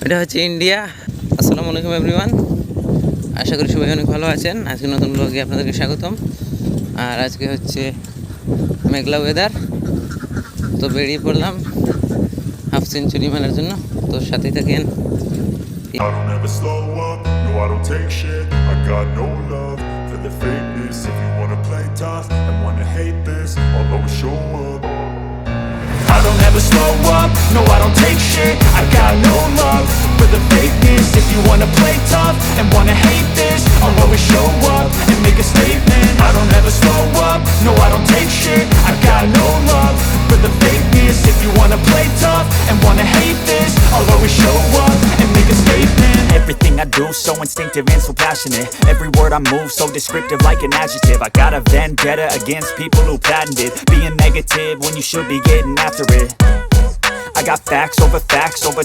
এটা হচ্ছে ইন্ডিয়া। আসসালামু আলাইকুম এভরিওয়ান, আশা করি সবাই অনেক ভালো আছেন। আজকে নতুন ব্লগে আপনাদেরকে স্বাগতম। আর আজকে হচ্ছে মেঘলা ওয়েদার, তো বেরিয়ে পড়লাম হাফ সেঞ্চুরি মারার জন্য। তো সাথেই থাকেন। I don't ever slow up, no I don't take shit. I got no love for the fakeness. If you wanna play tough and wanna hate this, I'll always show up. I don't ever slow up, no I don't take shit. I got no love for the fakeness. If you wanna play tough and wanna hate this, I'll always show up and make a statement. I don't ever slow up, no I don't take shit. I got no love for the fakeness. If you wanna play tough and wanna hate this, I'll always show up and make a statement. Everything I do so instinctive and so passionate. Every word I move so descriptive like an adjective. I got a vendetta against people who patented being negative when you should be getting after it. I got facts over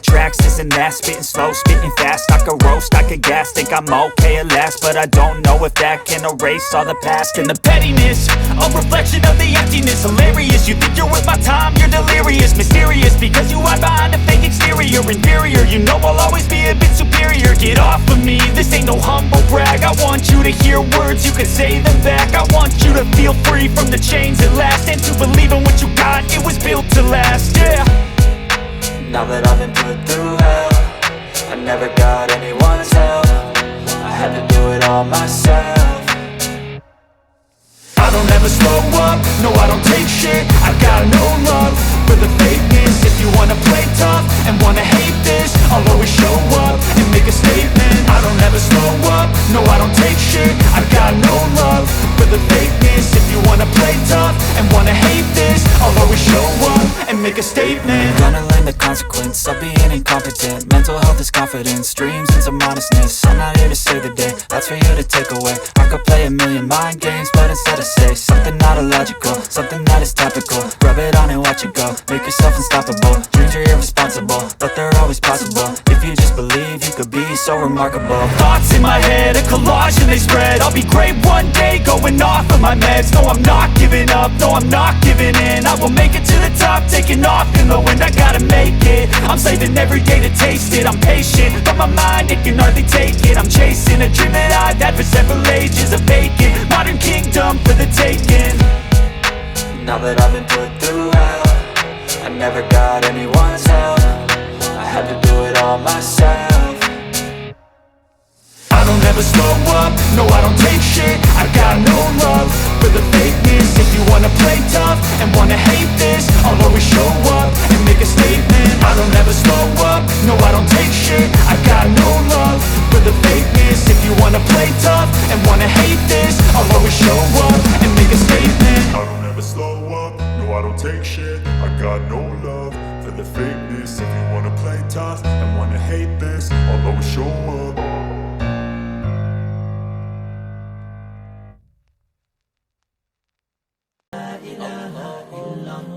tracks, this and that. Spitting slow, spitting fast. I could roast, I could gas. Think I'm okay at last, but I don't know if that can erase all the past. And the pettiness, a reflection of the emptiness. Hilarious, you think you're worth my time, you're delirious. Mysterious, because you hide behind a fake exterior. Inferior, you know I'll always be a bit superior. Get off of me, this ain't no humble brag. I want you to hear words, you can say them back. I want you to feel free from the chains at last, and to believe in what you got, it was built to last, yeah. Now that I've been put through hell, I never got anyone's help. I had to do it all myself. I don't ever slow up, no I don't take shit. I got no love for the fakeness. If you wanna play tough and wanna hate this, I'll always show up and make a statement. I don't ever slow up, no I don't take shit. I got no love for the fakeness. If you wanna play tough and wanna hate this, I'll always show up and make a statement. Gonna learn the consequence of being incompetent. Mental health is confidence, dreams and some honestness. I'm not here to save the day, that's for you to take away. I could play a million mind games, but instead I say something not illogical, something that is topical. Rub it on and watch it go, make yourself unstoppable. Dreams are irresponsible, but they're always possible. If you just believe, you could be so remarkable. Thoughts in my head, a collage and they spread. I'll be great one day, going off of my meds. No, I'm not giving up, no, I'm not giving in. I will make it to the top, taking off in the wind. I gotta make it, I'm saving every day to taste it. I'm patient, but my mind, it can hardly take it. I'm chasing a dream that I've had for several ages. A vacant, modern kingdom for the taking. Now that I've been put through hell, I never got anyone's help. I had to do it all myself. I don't ever slow up, no I don't take shit. I got no love for the fakeness. If you wanna play tough and wanna hate this, I'll always show up and make a statement. I don't ever slow up, no I don't take shit. I got no love for the fakeness. If you wanna play tough and wanna hate this, I'll always show up and make a statement. I don't ever slow up, no I don't take shit. I got no love for the fakeness. If you wanna play tough and wanna hate this, I'll always show up.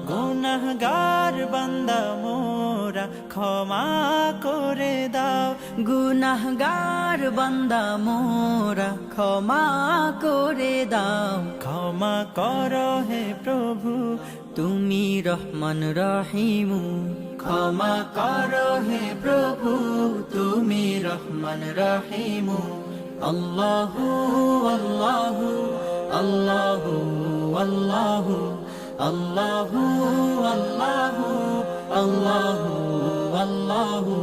গুনাহগার বান্দা মোরা ক্ষমা করে দাও, গুনাহগার বান্দা মোরা ক্ষমা করে দাও। ক্ষমা করো হে প্রভু, তুমি রহমান রহিমু। ক্ষমা করো হে প্রভু, তুমি রহমান রহিমু। আল্লাহু আল্লাহু আল্লাহু আল্লাহু আল্লাহু আল্লাহু আল্লাহু আল্লাহু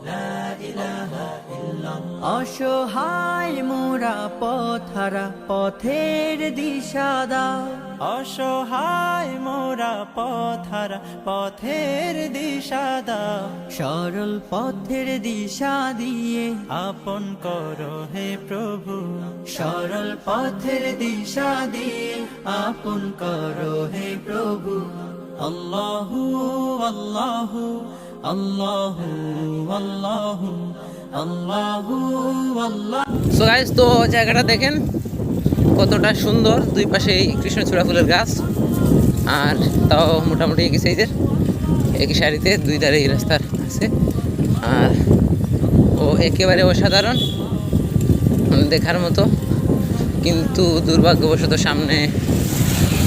লা ইলাহা ইল্লাল্লাহ। অসহায় মোরা পথহারা, পথের দিশা দাও। অসহায় মোরা পথহারা, পথের দিশা দাও। সরল পথের দিশা দিয়ে আপন করো হে প্রভু। সরল পথের দিশা দিয়ে আপন করো হে প্রভু। আল্লাহু আল্লাহু আল্লাহু আল্লাহু আল্লাহু আল্লাহ। সো গাইস, তো জায়গাটা দেখেন কতটা সুন্দর। দুই পাশে কৃষ্ণচূড়া ফুলের গাছ, আর তাও মোটামুটি একই সাইজের, একই সারিতে দুই ধারে এই রাস্তার আছে। আর ও একেবারে অসাধারণ, দেখার মতো। কিন্তু দুর্ভাগ্যবশত সামনে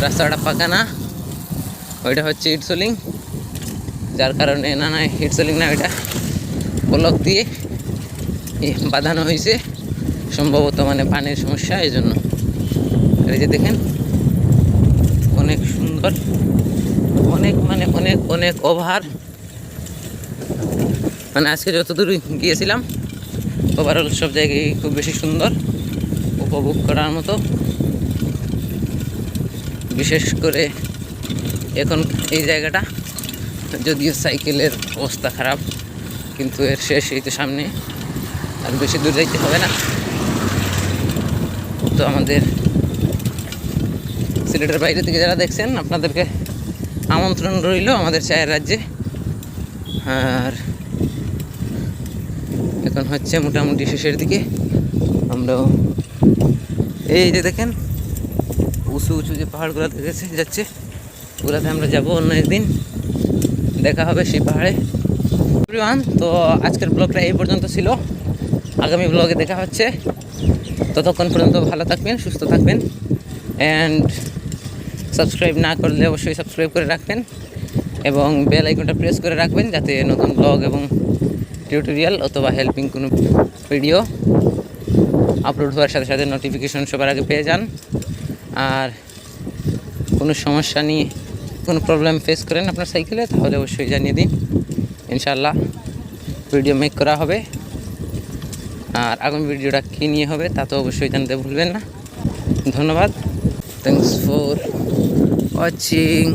রাস্তাটা পাকা না, ওইটা হচ্ছে ইটসোলিং, যার কারণে না হিটসোলিং না ওইটা ব্লক দিয়ে বাঁধানো হয়েছে, সম্ভবত মানে পানির সমস্যা এই জন্য। আর এই যে দেখেন অনেক সুন্দর, অনেক মানে অনেক অনেক ওভার, মানে আজকে যতদূর গিয়েছিলাম ওভারঅল সব জায়গায় খুব বেশি সুন্দর, উপভোগ করার মতো। বিশেষ করে এখন এই জায়গাটা, যদিও সাইকেলের অবস্থা খারাপ, কিন্তু এর শেষ এই তো সামনে, আর বেশি দূর যাইতে হবে না। তো আমাদের সিলেটের বাইরে থেকে যারা দেখছেন আপনাদেরকে আমন্ত্রণ রইল আমাদের চায়ের রাজ্যে। আর এখন হচ্ছে মোটামুটি শেষের দিকে, আমরাও এই যে দেখেন উঁচু উঁচু যে পাহাড়গুলো যাচ্ছে, ওগুলোতে আমরা যাব অন্য একদিন, দেখা হবে সেই পাহাড়ে। এভরিওয়ান, তো আজকের ব্লগটা এই পর্যন্ত ছিল, আগামী ব্লগে দেখা হচ্ছে। ততক্ষণ পর্যন্ত ভালো থাকবেন, সুস্থ থাকবেন, অ্যান্ড সাবস্ক্রাইব না করলে অবশ্যই সাবস্ক্রাইব করে রাখবেন এবং বেল আইকনটা প্রেস করে রাখবেন, যাতে নতুন ব্লগ এবং টিউটোরিয়াল অথবা হেল্পিং কোনো ভিডিও আপলোড হওয়ার সাথে সাথে নোটিফিকেশন সবার আগে পেয়ে যান। আর কোনো সমস্যা নিয়ে কোনো প্রবলেম ফেস করেন আপনার সাইকেলে, তাহলে অবশ্যই জানিয়ে দিন, ইনশাআল্লাহ ভিডিও মেক করা হবে। আর আগামী ভিডিওটা কী নিয়ে হবে তা তো অবশ্যই জানতে ভুলবেন না। ধন্যবাদ, থ্যাংকস ফর ওয়াচিং।